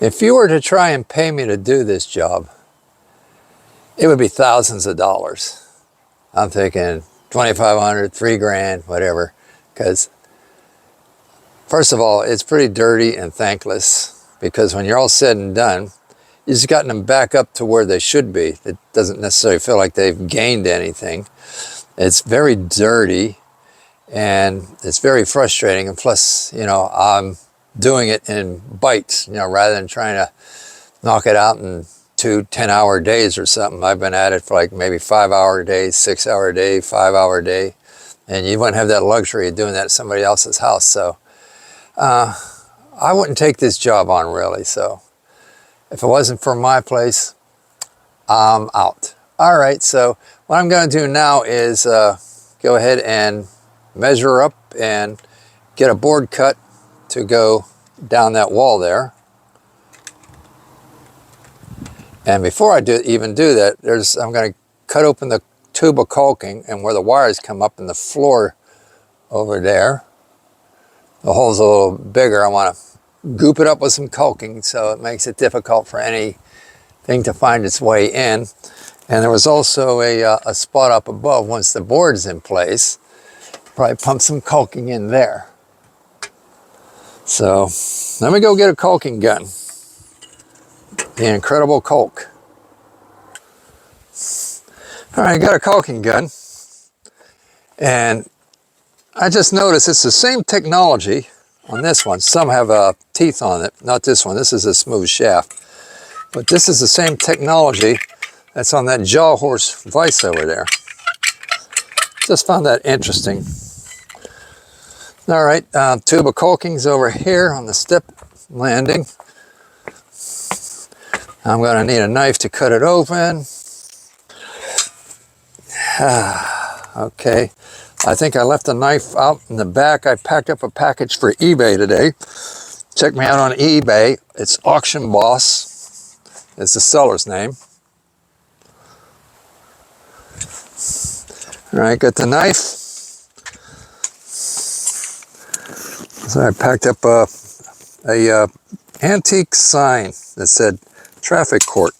If you were to try and pay me to do this job, it would be thousands of dollars. I'm thinking 2,500, 3 grand, whatever. Because first of all, it's pretty dirty and thankless, because when you're all said and done, you just gotten them back up to where they should be. It doesn't necessarily feel like they've gained anything. It's very dirty and it's very frustrating. And plus, you know, I'm doing it in bites, you know, rather than trying to knock it out in 2 10-hour days or something. I've been at it for like maybe 5-hour days, 6-hour day, 5-hour day. And you wouldn't have that luxury of doing that at somebody else's house. So I wouldn't take this job on, really. So if it wasn't for my place, I'm out. All right, so what I'm going to do now is go ahead and measure up and get a board cut to go down that wall there. And before I even do that, I'm going to cut open the tube of caulking, and where the wires come up in the floor over there, the hole's a little bigger. I want to goop it up with some caulking so it makes it difficult for anything to find its way in. And there was also a spot up above. Once the board's in place, probably pump some caulking in there. So let me go get a caulking gun. The Incredible Caulk. All right, I got a caulking gun. And I just noticed it's the same technology on this one. Some have teeth on it, not this one. This is a smooth shaft. But this is the same technology that's on that Jaw Horse vise over there. Just found that interesting. All right, tube of caulking's over here on the step landing. I'm going to need a knife to cut it open. Okay, I think I left the knife out in the back. I packed up a package for eBay today. Check me out on eBay. It's Auction Boss. It's the seller's name. All right, got the knife. So I packed up a antique sign that said traffic court.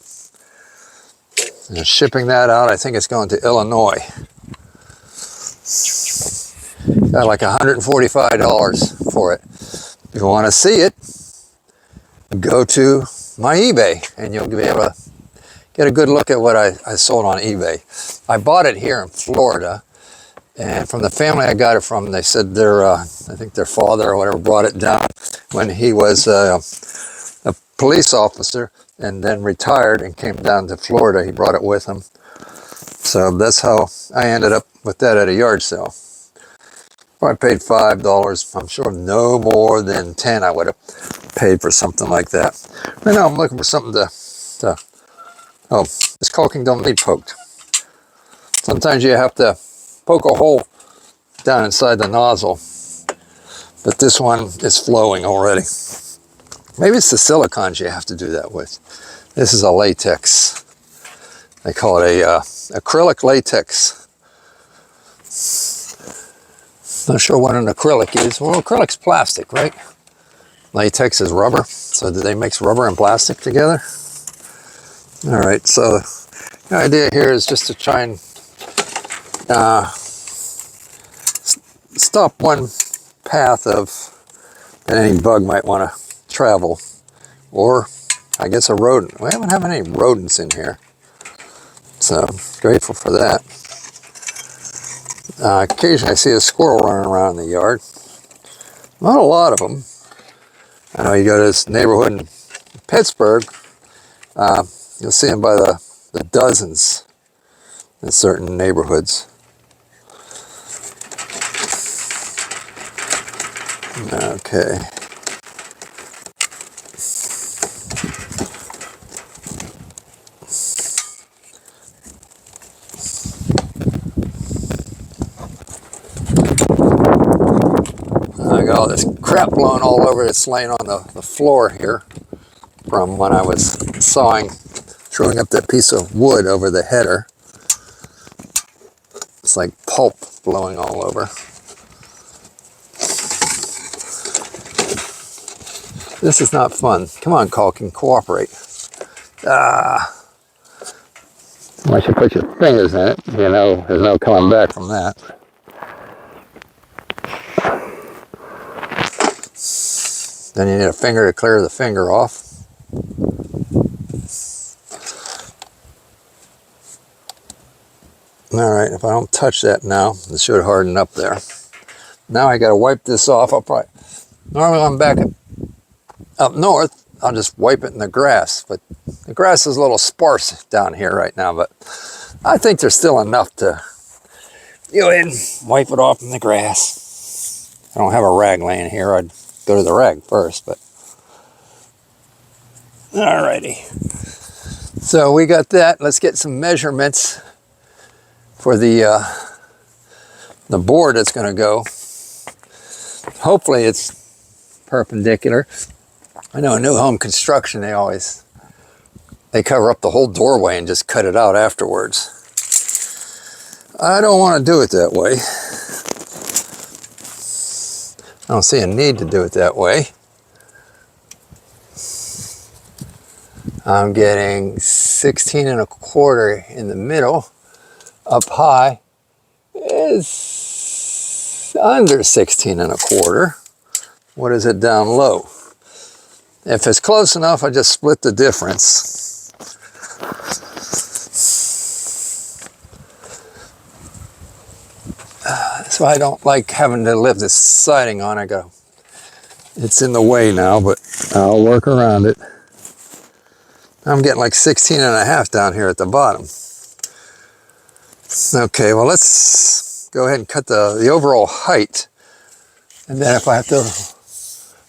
And shipping that out, I think it's going to Illinois. Got like $145 for it. If you want to see it, go to my eBay and you'll be able to get a good look at what I sold on eBay. I bought it here in Florida, and from the family I got it from, they said I think their father or whatever brought it down when he was a police officer and then retired and came down to Florida. He brought it with him. So that's how I ended up with that at a yard sale. Probably paid $5. I'm sure no more than 10 I would have paid for something like that. Right now I'm looking for something to oh, this caulking don't need poked. Sometimes you have to poke a hole down inside the nozzle, but this one is flowing already. Maybe it's the silicons you have to do that with. This is a latex. They call it a acrylic latex. Not sure what an acrylic is. Well, acrylic's plastic, right? Latex is rubber. So do they mix rubber and plastic together? All right, so the idea here is just to try and stop one path that any bug might want to travel, or I guess a rodent. We haven't had any rodents in here, so grateful for that. Occasionally I see a squirrel running around in the yard. Not a lot of them. I know you go to this neighborhood in Pittsburgh, you'll see them by the dozens in certain neighborhoods. Okay. I got all this crap blowing all over. It's laying on the floor here from when I was throwing up that piece of wood over the header. It's like pulp blowing all over. This is not fun. Come on, Culkin, cooperate. Ah. Once you put your fingers in it, you know, there's no coming back from that. Then you need a finger to clear the finger off. All right, if I don't touch that now, it should harden up there. Now I got to wipe this off. Normally I'm back up north, I'll just wipe it in the grass, but the grass is a little sparse down here right now, but I think there's still enough to go ahead and wipe it off in the grass. I don't have a rag laying here. I'd go to the rag first, but alrighty. So we got that. Let's get some measurements for the board that's going to go. Hopefully it's perpendicular. I know in new home construction they cover up the whole doorway and just cut it out afterwards. I don't want to do it that way. I don't see a need to do it that way. I'm getting 16 1/4 in the middle. Up high is under 16 1/4. What is it down low? If it's close enough, I just split the difference. That's why I don't like having to lift this siding on. It's in the way now, but I'll work around it. I'm getting like 16 1/2 down here at the bottom. Okay, well, let's go ahead and cut the overall height. And then if I have to,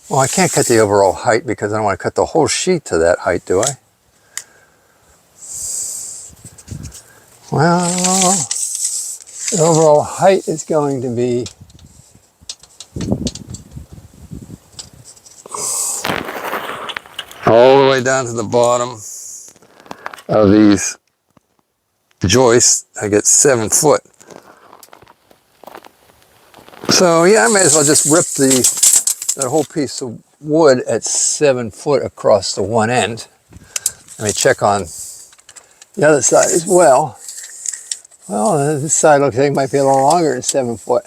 well, I can't cut the overall height because I don't want to cut the whole sheet to that height, do I? Well, the overall height is going to be all the way down to the bottom of these joists. I get 7 foot. So yeah, I may as well just rip that whole piece of wood at 7 foot across the one end. Let me check on the other side as well. Well, this side looks like it might be a little longer than 7 foot.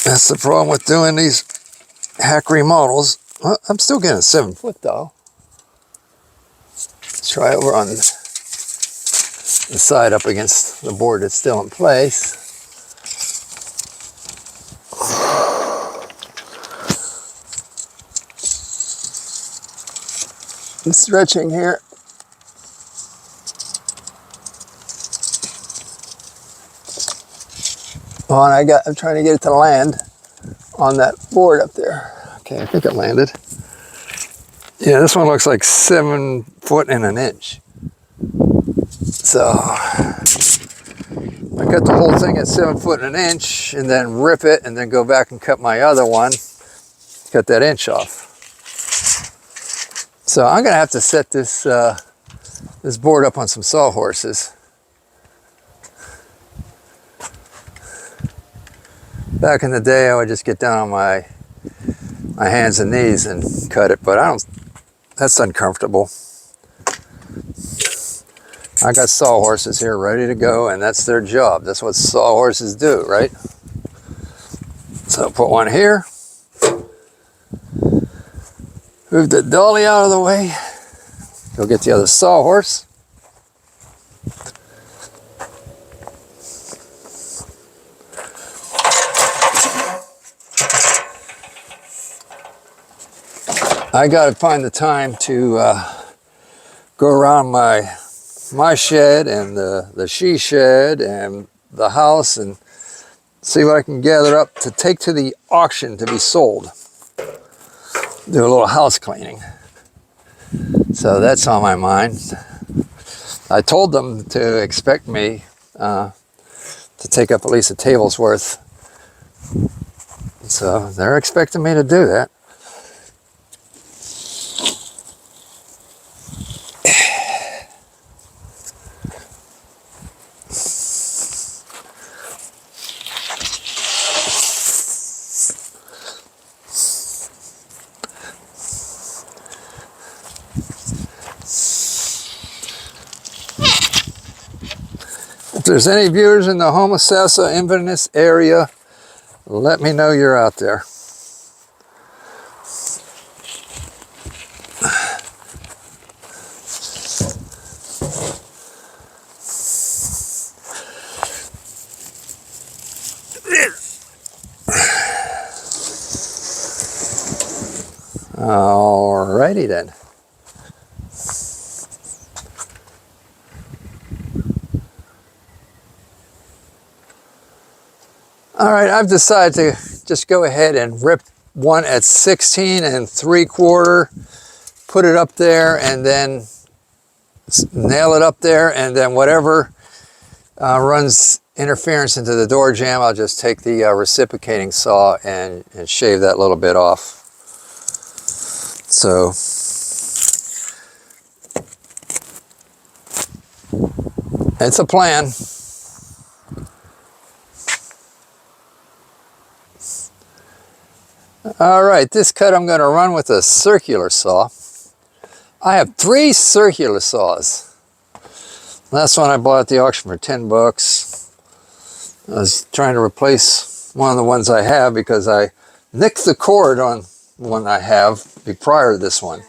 That's the problem with doing these hack remodels. Well, I'm still getting 7 foot though. Let's try over on the side up against the board that's still in place. I'm stretching here. Oh, and I'm trying to get it to land on that board up there. Okay, I think it landed. Yeah, this one looks like 7 foot and 1 inch. So I cut the whole thing at 7 foot and 1 inch and then rip it and then go back and cut my other one, cut that inch off. So I'm gonna have to set this board up on some sawhorses. Back in the day, I would just get down on my hands and knees and cut it, but that's uncomfortable. I got sawhorses here ready to go, and that's their job. That's what sawhorses do, right? So put one here. Move the dolly out of the way. Go get the other sawhorse. I got to find the time to go around my shed and the she shed and the house and see what I can gather up to take to the auction to be sold. Do a little house cleaning. So that's on my mind. I told them to expect me to take up at least a table's worth. So they're expecting me to do that. there's any viewers in the Homosassa, Inverness area, let me know you're out there. Alrighty then. All right, I've decided to just go ahead and rip one at 16 3/4, put it up there, and then nail it up there, and then whatever runs interference into the door jamb, I'll just take the reciprocating saw and shave that little bit off. So it's a plan. All right, this cut I'm going to run with a circular saw. I have 3 circular saws. Last one I bought at the auction for 10 bucks. I was trying to replace one of the ones I have because I nicked the cord on one I have prior to this one.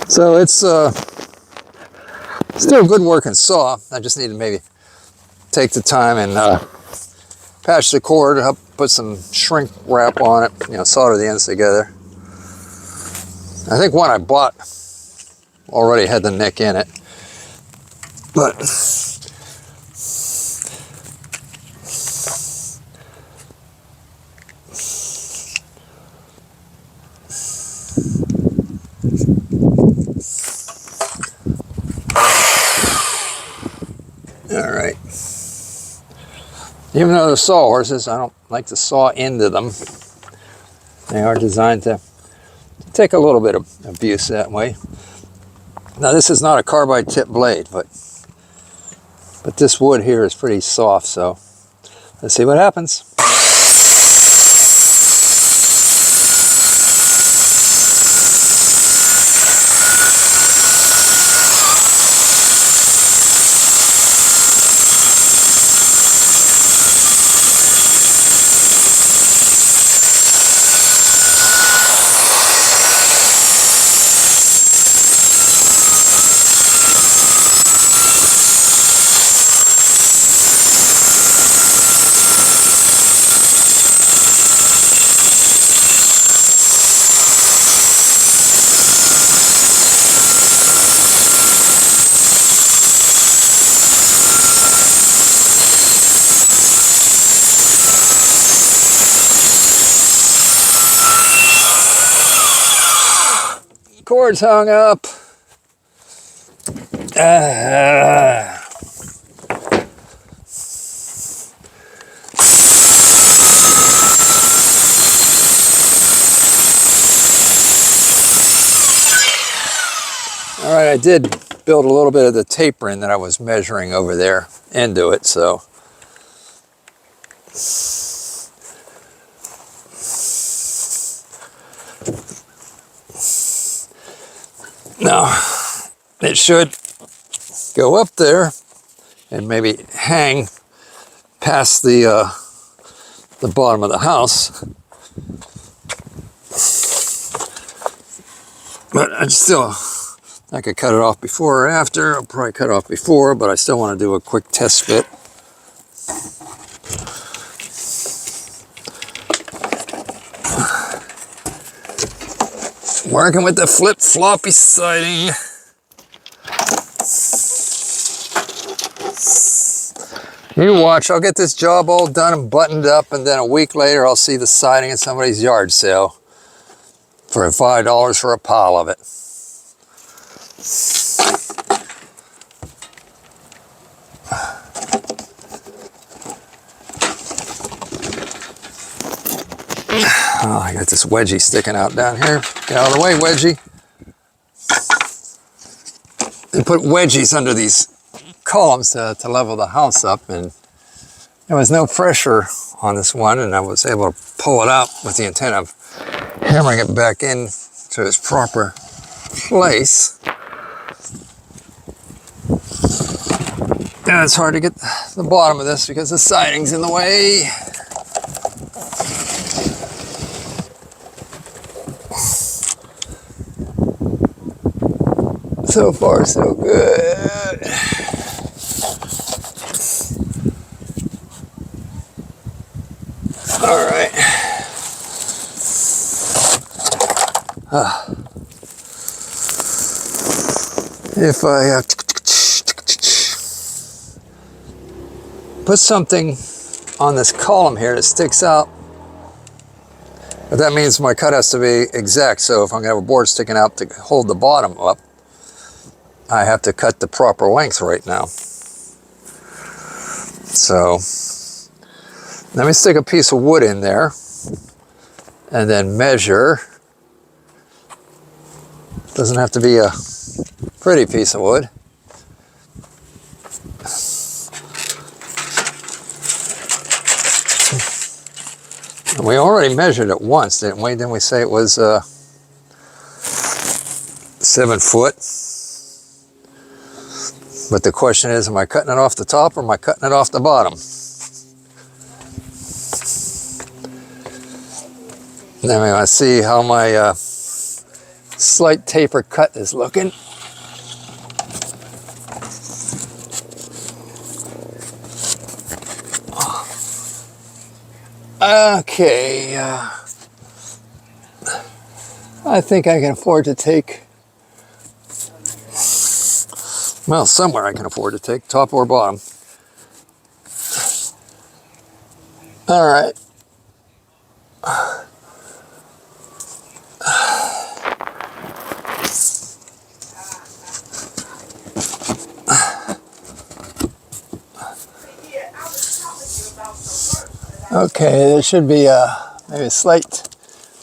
So it's still a good working saw. I just need to maybe take the time and patch the cord, help put some shrink wrap on it, solder the ends together. I think one I bought already had the nick in it, but all right. Even though they're sawhorses, I don't like to saw into them. They are designed to take a little bit of abuse that way. Now this is not a carbide tip blade, but this wood here is pretty soft, so let's see what happens. Cord's hung up. All right, I did build a little bit of the tapering that I was measuring over there into it, so. Now, it should go up there and maybe hang past the bottom of the house. But I could cut it off before or after. I'll probably cut it off before, but I still want to do a quick test fit. Working with the flip-floppy siding. You watch, I'll get this job all done and buttoned up, and then a week later I'll see the siding at somebody's yard sale for $5 for a pile of it. Oh, I got this wedgie sticking out down here. Get out of the way, wedgie. They put wedgies under these columns to level the house up, and there was no pressure on this one, and I was able to pull it out with the intent of hammering it back in to its proper place. And it's hard to get the bottom of this because the siding's in the way. So far, so good. All right. If I put something on this column here that sticks out, but that means my cut has to be exact. So if I'm gonna have a board sticking out to hold the bottom up, I have to cut the proper length right now. So let me stick a piece of wood in there and then measure. Doesn't have to be a pretty piece of wood. And we already measured it once, didn't we? Didn't we say it was 7 foot? But the question is, am I cutting it off the top or am I cutting it off the bottom? Then we want to see how my slight taper cut is looking. Okay, I think I can afford to take, well, somewhere I can afford to take, top or bottom. All right. Okay, there should be maybe a slight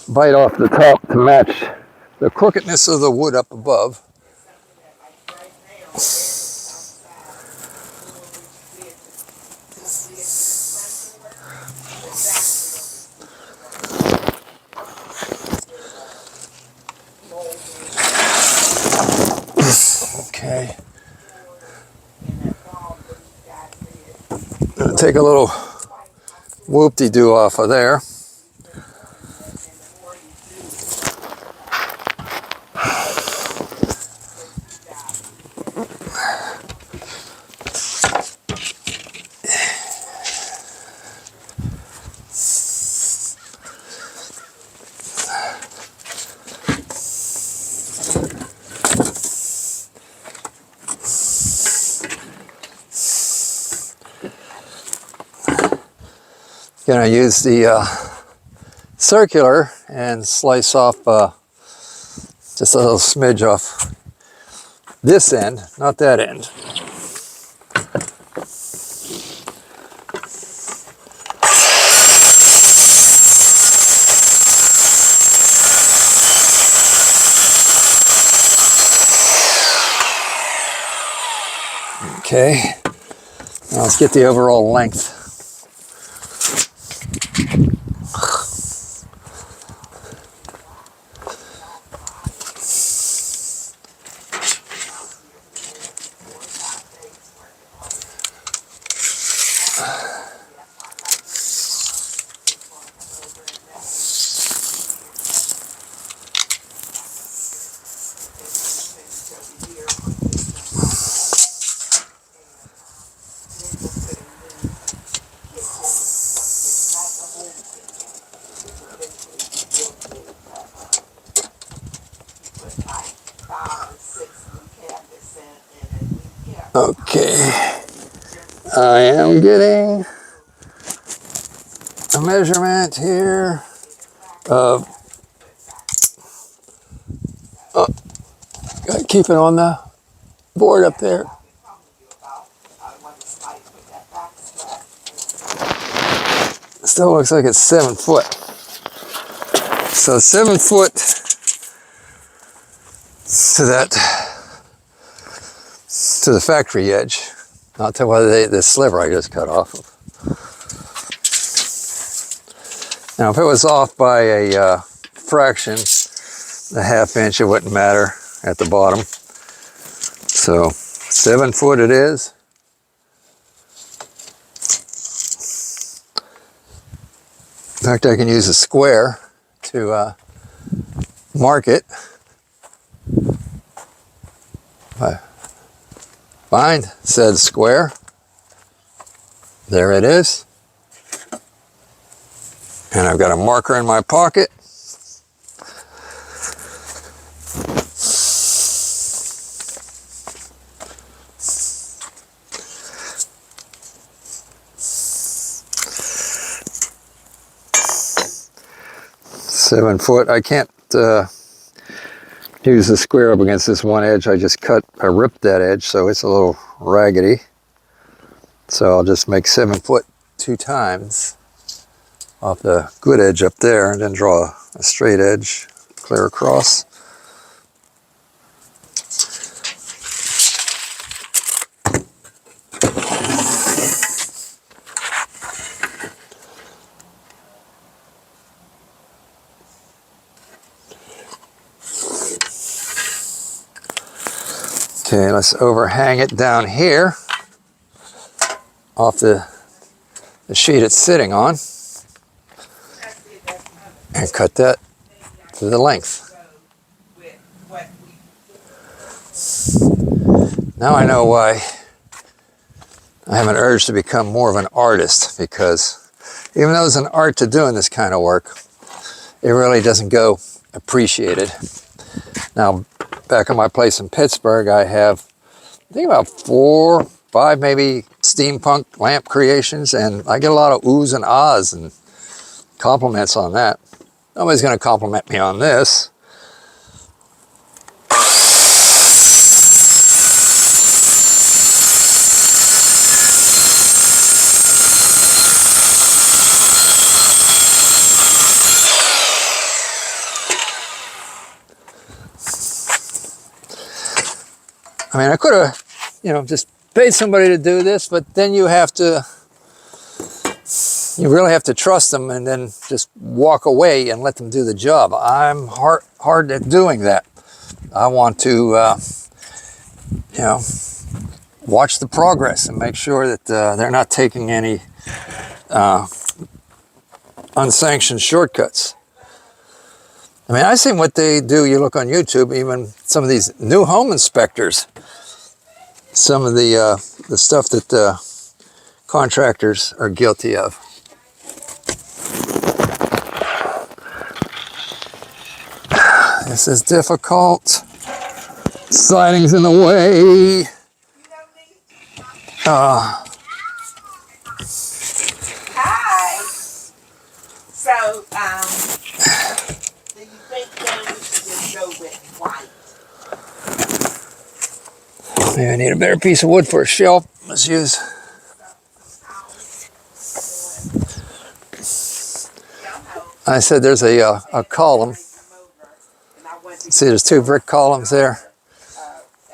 bite off the top to match the crookedness of the wood up above. Okay. I'm gonna take a little whoop-de-doo off of there. Gonna use the circular and slice off just a little smidge off this end, not that end. Okay, now let's get the overall length. Okay, I am getting a measurement here of, gotta keep it on the board up there. Still looks like it's 7 foot. So 7 foot to that, to the factory edge. Not to whether the sliver I just cut off. Now, if it was off by a fraction, a ½ inch, it wouldn't matter at the bottom. So 7 foot it is. In fact, I can use a square to mark it. I find said square. There it is. And I've got a marker in my pocket. Seven foot. I can't use the square up against this one edge. I ripped that edge, so it's a little raggedy. So I'll just make 7 foot 2 times off the good edge up there, and then draw a straight edge clear across. Okay, let's overhang it down here off the sheet it's sitting on and cut that to the length. Now I know why I have an urge to become more of an artist, because even though it's an art to doing this kind of work, it really doesn't go appreciated. Now, back at my place in Pittsburgh, I have, I think, about 4, 5 maybe steampunk lamp creations, and I get a lot of oohs and ahs and compliments on that. Nobody's going to compliment me on this. I mean, I could have, just paid somebody to do this, but then you really have to trust them and then just walk away and let them do the job. I'm hard at doing that. I want to, watch the progress and make sure that they're not taking any unsanctioned shortcuts. I mean, I've seen what they do. You look on YouTube, even some of these new home inspectors, some of the stuff that contractors are guilty of. This is difficult. Siding's in the way. Hi. So, do you think then we should just go with white? Maybe I need a better piece of wood for a shelf. Let's use. I said there's a column. See, there's 2 brick columns there.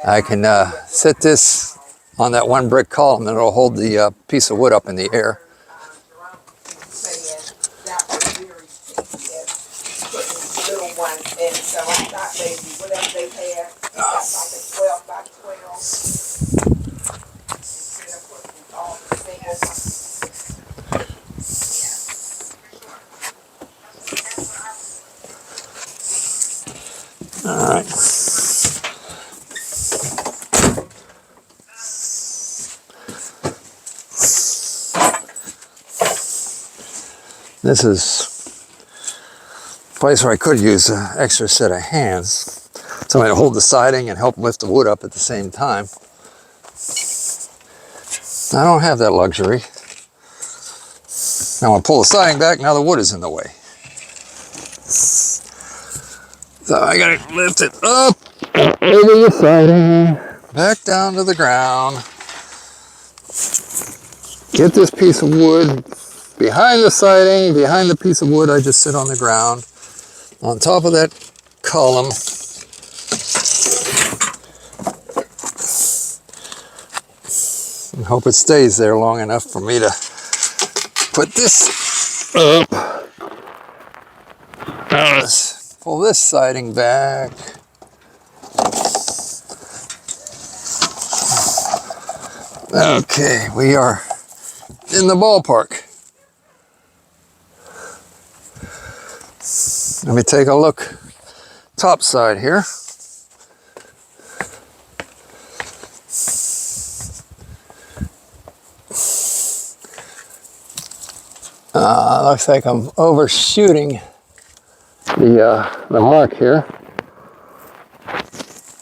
I can set this on that one brick column, and it'll hold the piece of wood up in the air. And so I thought maybe whatever they had, got like a 12 by 12. Instead of putting all the singles. All right. This is a place where I could use an extra set of hands. Somebody to hold the siding and help lift the wood up at the same time. I don't have that luxury. Now I pull the siding back, now the wood is in the way. So I gotta lift it up over the siding, back down to the ground. Get this piece of wood behind the siding, behind the piece of wood I just sit on the ground, on top of that column. And hope it stays there long enough for me to put this up. Now let's pull this siding back. Okay, we are in the ballpark. Let me take a look top side here. Looks like I'm overshooting the mark here.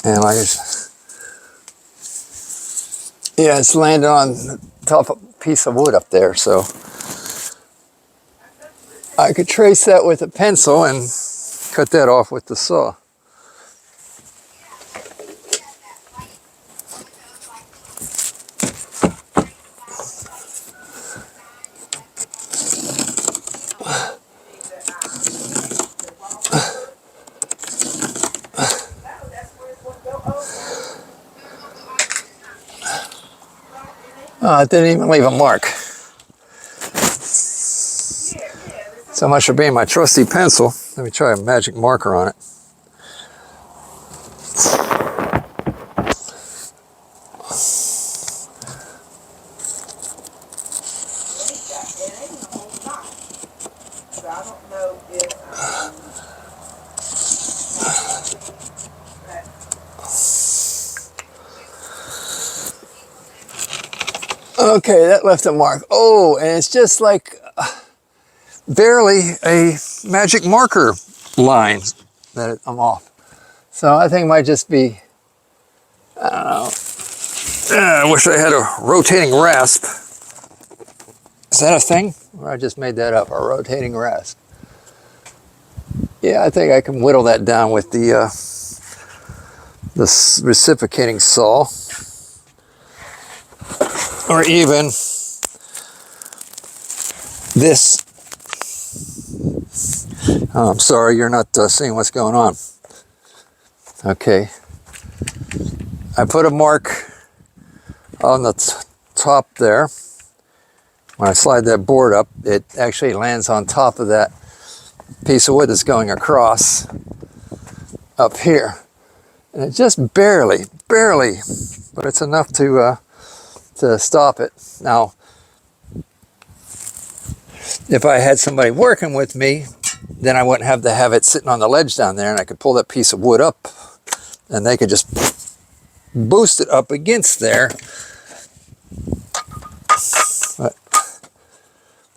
And like yeah, it's landed on the top of a piece of wood up there, so I could trace that with a pencil and cut that off with the saw. It didn't even leave a mark. So much for being my trusty pencil. Let me try a magic marker on it. Okay, that left a mark. Oh, and it's just like barely a magic marker line that I'm off. So I think it might just be, I don't know. I wish I had a rotating rasp. Is that a thing? Or I just made that up, a rotating rasp. Yeah, I think I can whittle that down with the reciprocating saw. Or even this. Oh, I'm sorry, you're not seeing what's going on. Okay. I put a mark on the top there. When I slide that board up, it actually lands on top of that piece of wood that's going across up here. And it just barely, but it's enough to stop it. Now, if I had somebody working with me, then I wouldn't have to have it sitting on the ledge down there, and I could pull that piece of wood up and they could just boost it up against there. But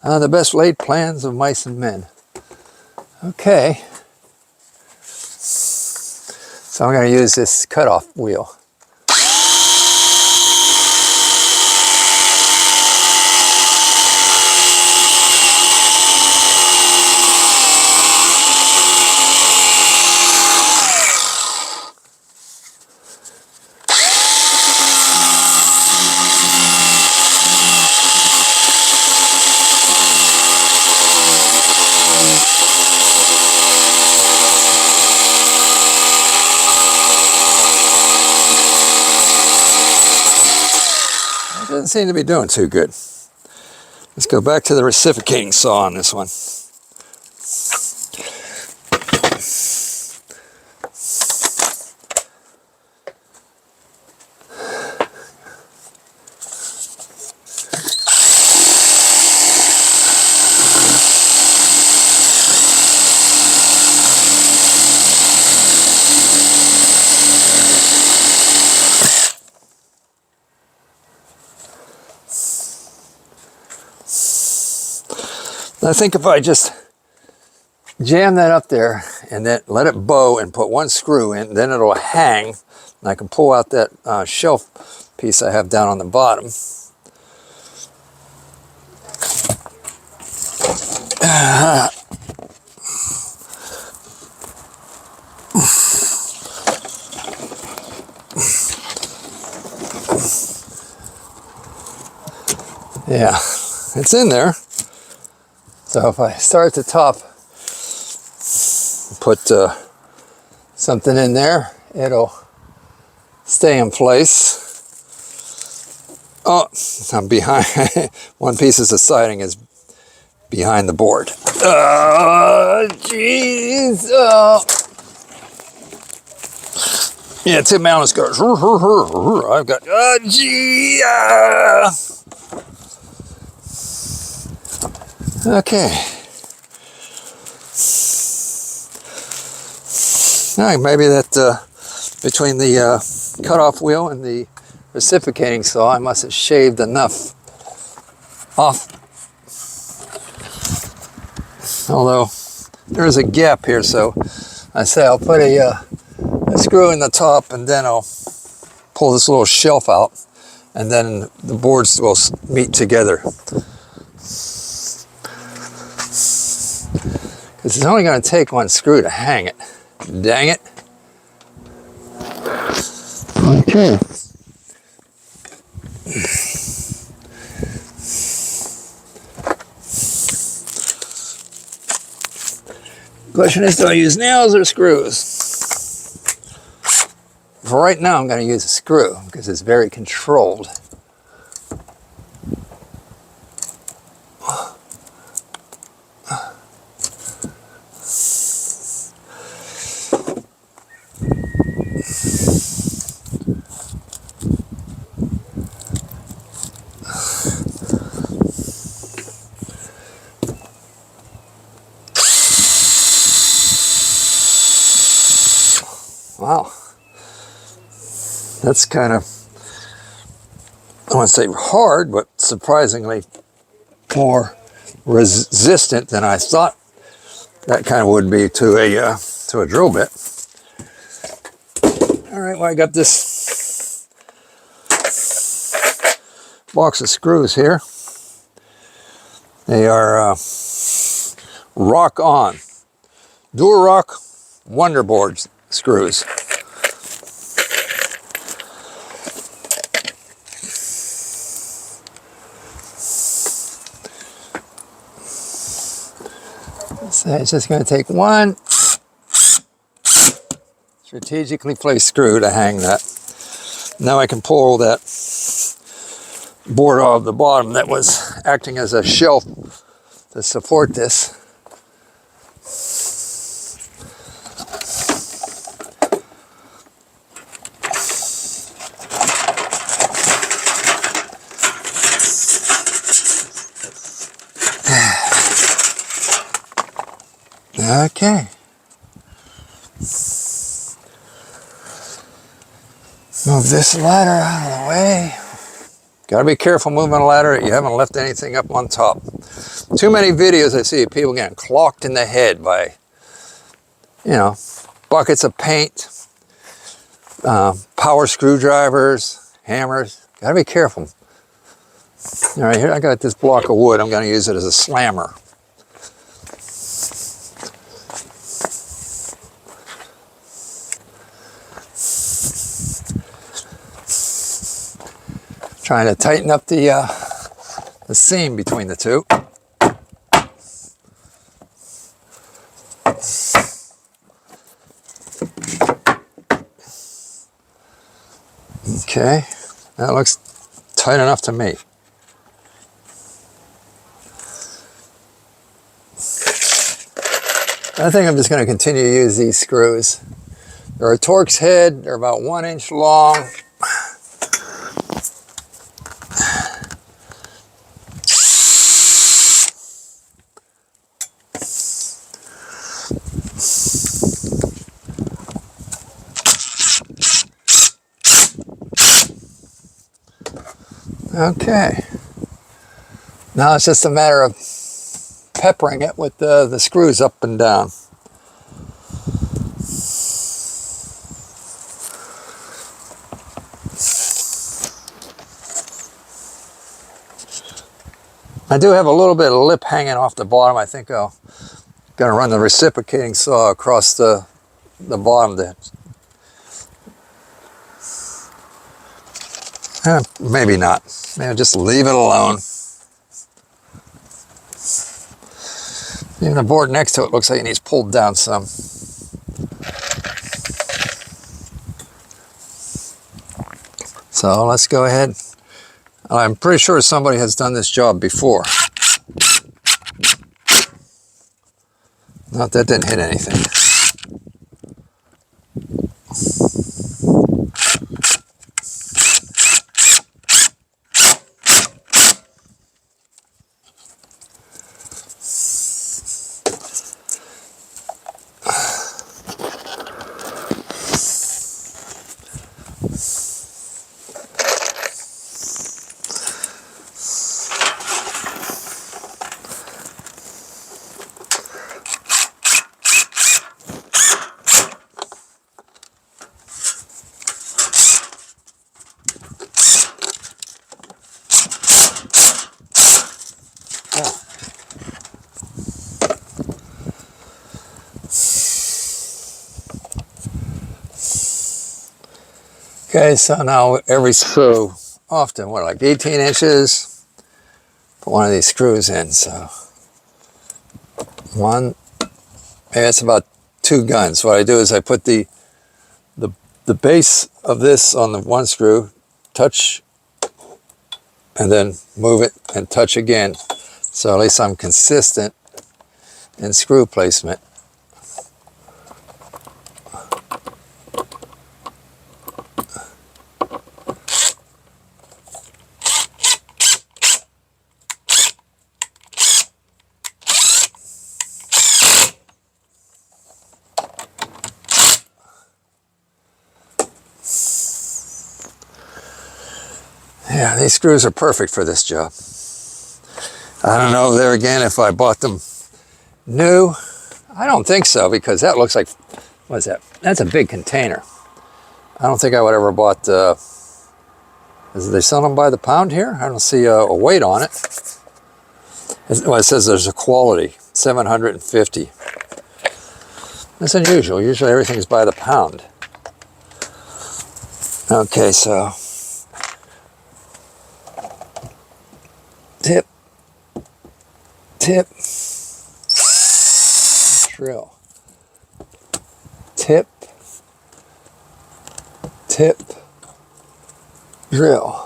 the best laid plans of mice and men. Okay. So I'm going to use this cutoff wheel. Doesn't seem to be doing too good. Let's go back to the reciprocating saw on this one. I think if I just jam that up there and then let it bow and put one screw in, then it'll hang, and I can pull out that shelf piece I have down on the bottom. Yeah, it's in there. So if I start at the top, put something in there, it'll stay in place. Oh, I'm behind. One piece of the siding is behind the board. Jeez. Yeah, Tim Allen's goes. I've got. Gee. Okay. All right, maybe that between the cutoff wheel and the reciprocating saw, I must have shaved enough off. Although there is a gap here, so I say I'll put a screw in the top, and then I'll pull this little shelf out, and then the boards will meet together. Because it's only going to take one screw to hang it. Dang it. Okay. Question is, do I use nails or screws? For right now, I'm going to use a screw because it's very controlled. Wow. That's kind of, I want to say hard, but surprisingly more resistant than I thought that kind of would be to a drill bit. All right, well, I got this box of screws here. They are Rock On Durarock Wonderboard screws. So it's just going to take one strategically placed screw to hang that. Now I can pull that board off the bottom that was acting as a shelf to support this. Okay. Move this ladder out of the way. Got to be careful moving a ladder. You haven't left anything up on top. Too many videos I see of people getting clocked in the head by, you know, buckets of paint, power screwdrivers, hammers. Got to be careful. All right, here I got this block of wood. I'm going to use it as a slammer. Trying to tighten up the seam between the two. Okay, that looks tight enough to me. I think I'm just going to continue to use these screws. They're a Torx head. They're about 1 inch long. Okay, now it's just a matter of peppering it with the screws up and down. I do have a little bit of lip hanging off the bottom. I think I'm going to run the reciprocating saw across the bottom there. Maybe not. Maybe just leave it alone. Even the board next to it looks like it needs pulled down some. So let's go ahead. I'm pretty sure somebody has done this job before. No, that didn't hit anything. Okay, so now every screw, often, what, like 18 inches? Put one of these screws in, so one, maybe that's about 2 guns. What I do is I put the base of this on the one screw, touch, and then move it and touch again. So at least I'm consistent in screw placement. Yeah, these screws are perfect for this job. I don't know there again if I bought them new. I don't think so, because that looks like, what is that? That's a big container. I don't think I would ever bought, they sell them by the pound here? I don't see a weight on it. Well, it says there's a quality, 750. That's unusual. Usually everything's by the pound. Okay, so tip, tip, drill, tip, tip, drill.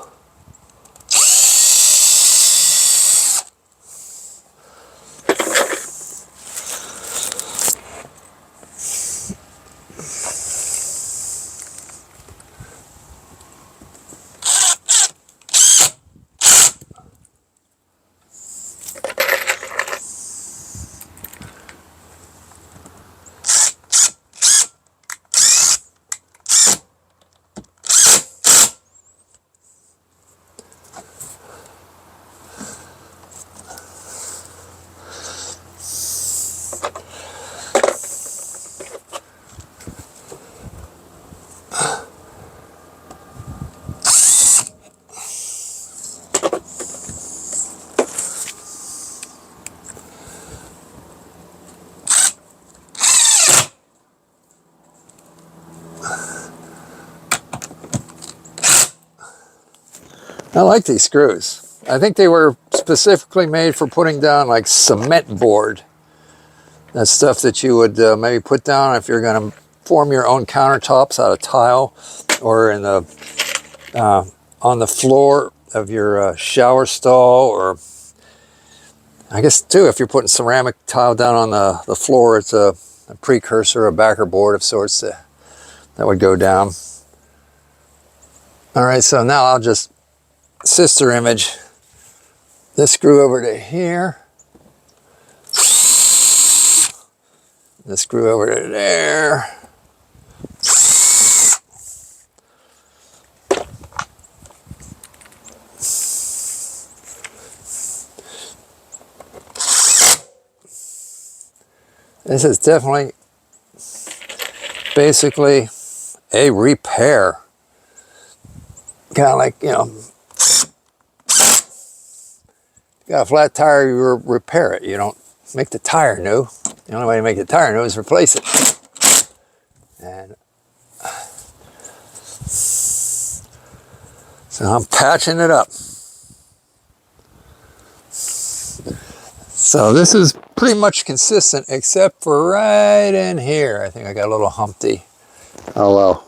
I like these screws. I think they were specifically made for putting down like cement board. That's stuff that you would maybe put down if you're going to form your own countertops out of tile, or in the on the floor of your shower stall, or I guess too if you're putting ceramic tile down on the floor, it's a precursor, a backer board of sorts that would go down. All right, so now I'll just sister image this screw over to here, this screw over to there, this is definitely basically a repair, kind of like, you know, got a flat tire, you repair it. You don't make the tire new. The only way to make the tire new is replace it. And so I'm patching it up. So this is pretty much consistent except for right in here. I think I got a little humpty. Oh well.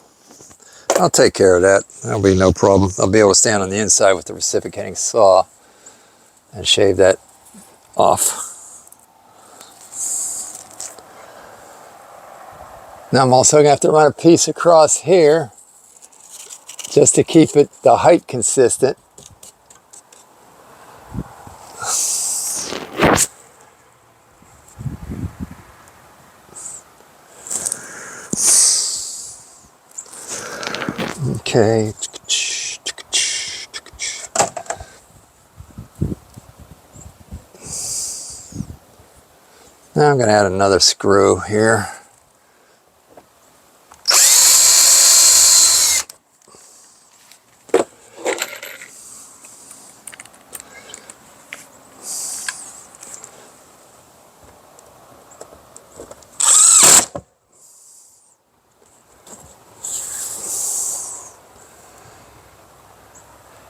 I'll take care of that. That'll be no problem. I'll be able to stand on the inside with the reciprocating saw and shave that off. Now I'm also going to have to run a piece across here just to keep it the height consistent. Okay. Now I'm going to add another screw here.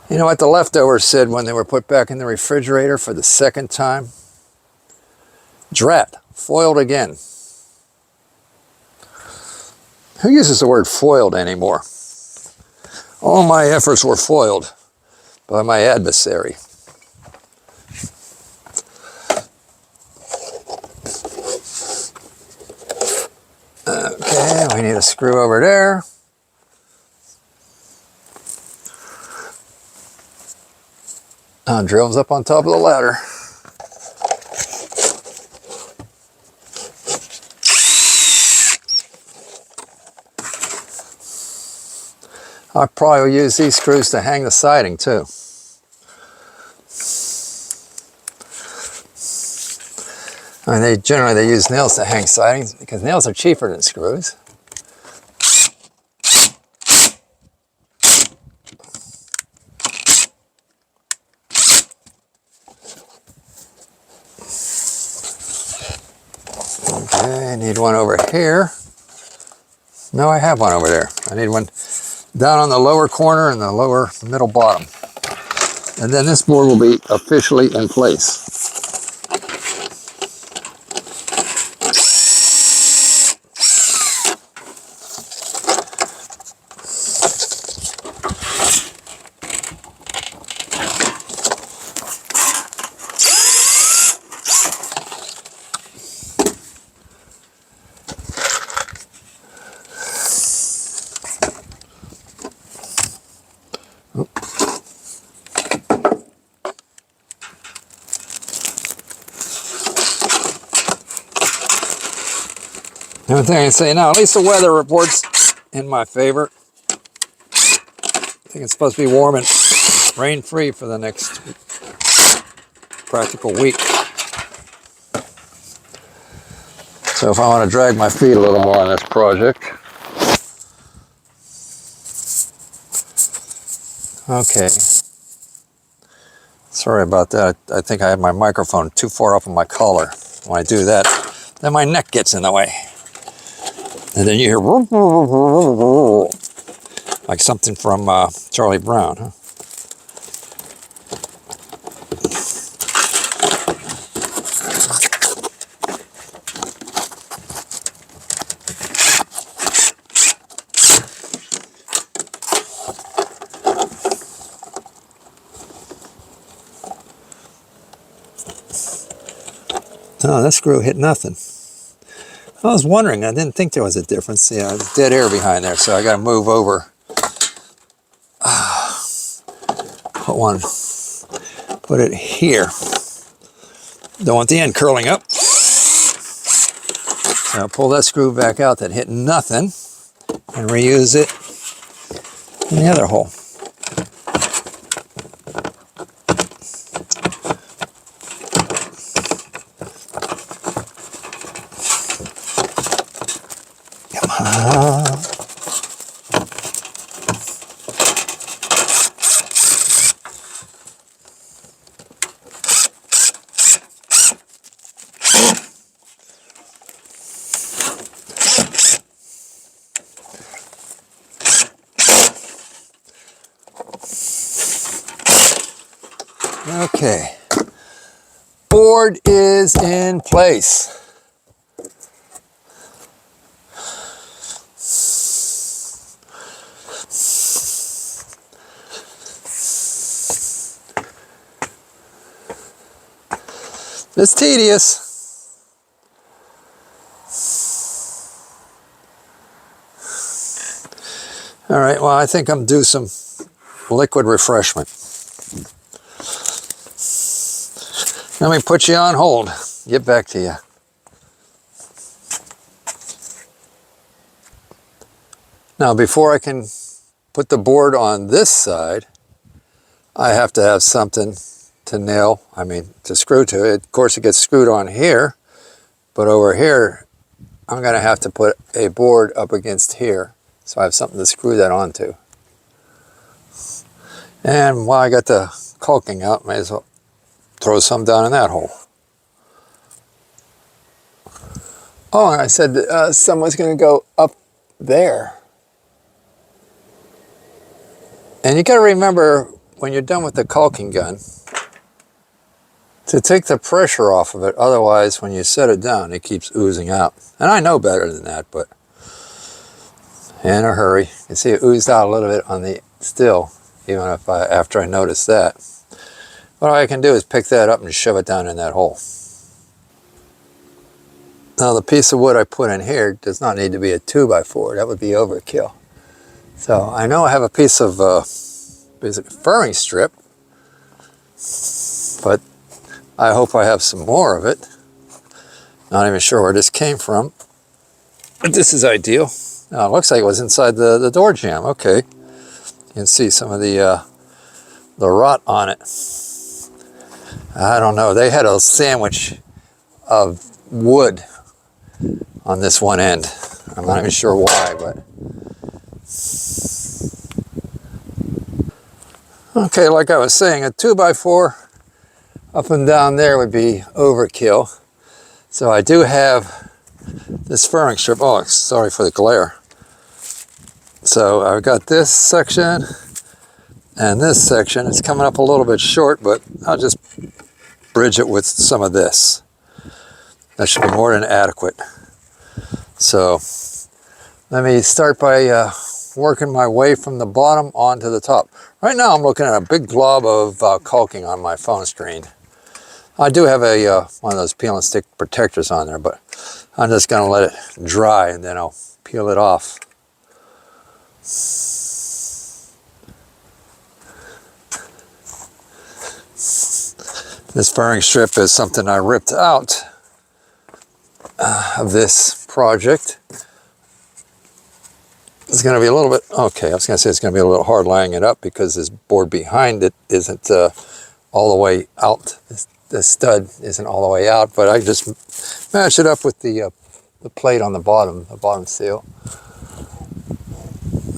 You know what the leftovers said when they were put back in the refrigerator for the second time? Drat, foiled again. Who uses the word foiled anymore? All my efforts were foiled by my adversary. Okay, we need a screw over there. Drills up on top of the ladder. I probably will use these screws to hang the siding too. I mean, they use nails to hang sidings because nails are cheaper than screws. Okay, I need one over here. No, I have one over there. I need one down on the lower corner and the lower middle bottom. And then this board will be officially in place. The only thing I can say now, at least the weather report's in my favor. I think it's supposed to be warm and rain-free for the next practical week. So if I want to drag my feet a little more on this project. Okay. Sorry about that. I think I have my microphone too far up on my collar. When I do that, then my neck gets in the way. And then you hear like something from Charlie Brown, huh? Oh, that screw hit nothing. I was wondering, I didn't think there was a difference. Yeah, there's dead air behind there, so I got to move over. Put it here. Don't want the end curling up. So I'll pull that screw back out that hit nothing and reuse it in the other hole. Okay, board is in place. It's tedious. All right, well, I think I'm due some liquid refreshment. Let me put you on hold. Get back to you. Now, before I can put the board on this side, I have to have something to screw to it. Of course, it gets screwed on here, but over here, I'm going to have to put a board up against here, so I have something to screw that onto. And while I got the caulking out, may as well throw some down in that hole. Oh, and I said someone's going to go up there. And you got to remember, when you're done with the caulking gun, to take the pressure off of it. Otherwise, when you set it down, it keeps oozing out. And I know better than that, but in a hurry. You see it oozed out a little bit on the still, even if after I noticed that. What I can do is pick that up and shove it down in that hole. Now, the piece of wood I put in here does not need to be a 2x4. That would be overkill. So I know I have a piece of furring strip, but I hope I have some more of it. Not even sure where this came from, but this is ideal. Now, it looks like it was inside the door jamb. Okay, you can see some of the rot on it. I don't know. They had a sandwich of wood on this one end. I'm not even sure why, but okay, like I was saying, a 2x4 up and down there would be overkill. So I do have this furring strip. Oh, sorry for the glare. So I've got this section and this section. It's coming up a little bit short, but I'll just bridge it with some of this. That should be more than adequate. So let me start by working my way from the bottom onto the top. Right now I'm looking at a big glob of caulking on my phone screen. I do have a one of those peel and stick protectors on there, but I'm just going to let it dry and then I'll peel it off. This furring strip is something I ripped out of this project. It's going to be a little bit, okay, I was going to say it's going to be a little hard laying it up because this board behind it isn't all the way out. The stud isn't all the way out, but I just match it up with the plate on the bottom seal.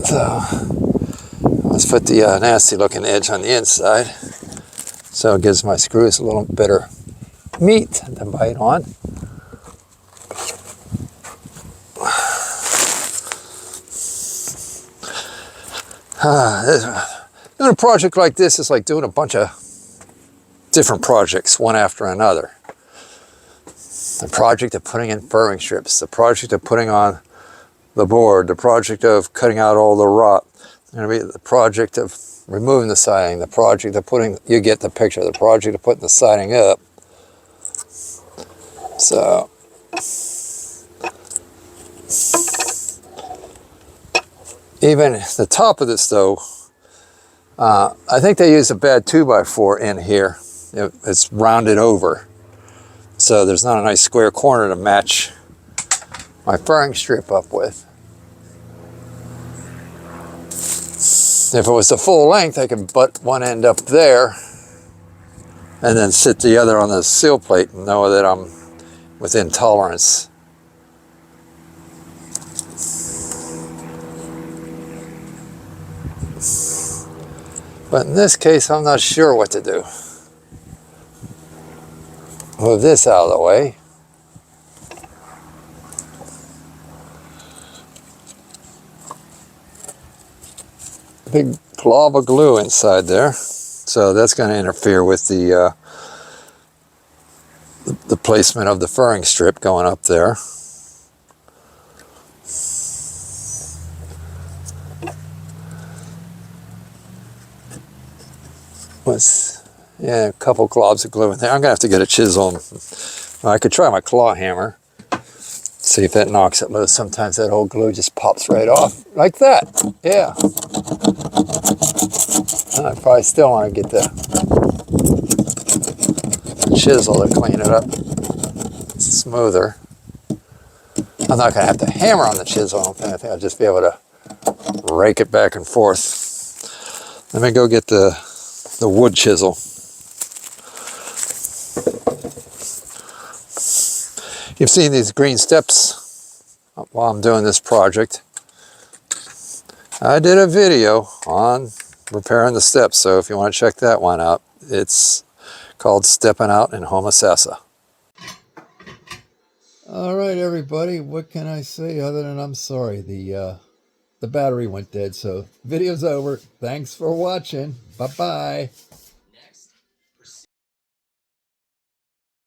So let's put the nasty looking edge on the inside, so it gives my screws a little better meat to bite on. Doing a project like this is like doing a bunch of different projects, one after another. The project of putting in furring strips, the project of putting on the board, the project of cutting out all the rot, the project of removing the siding, the project of putting, you get the picture, the project of putting the siding up. So, even the top of this though, I think they used a bad 2x4 in here. It's rounded over. So there's not a nice square corner to match my furring strip up with. If it was the full length, I could butt one end up there and then sit the other on the seal plate and know that I'm within tolerance. But in this case, I'm not sure what to do. Move this out of the way. Big glob of glue inside there. So that's going to interfere with the placement of the furring strip going up there. Yeah, a couple globs of glue in there. I'm gonna have to get a chisel. Well, I could try my claw hammer. See if that knocks it loose. Sometimes that old glue just pops right off. Like that. Yeah. I probably still want to get the chisel to clean it up smoother. I'm not going to have to hammer on the chisel. I think I'll just be able to rake it back and forth. Let me go get the wood chisel. You've seen these green steps while I'm doing this project. I did a video on repairing the steps, so if you want to check that one out, it's called Stepping Out in Homosassa. All right, everybody, what can I say other than I'm sorry the battery went dead, so video's over. Thanks for watching. Bye-bye.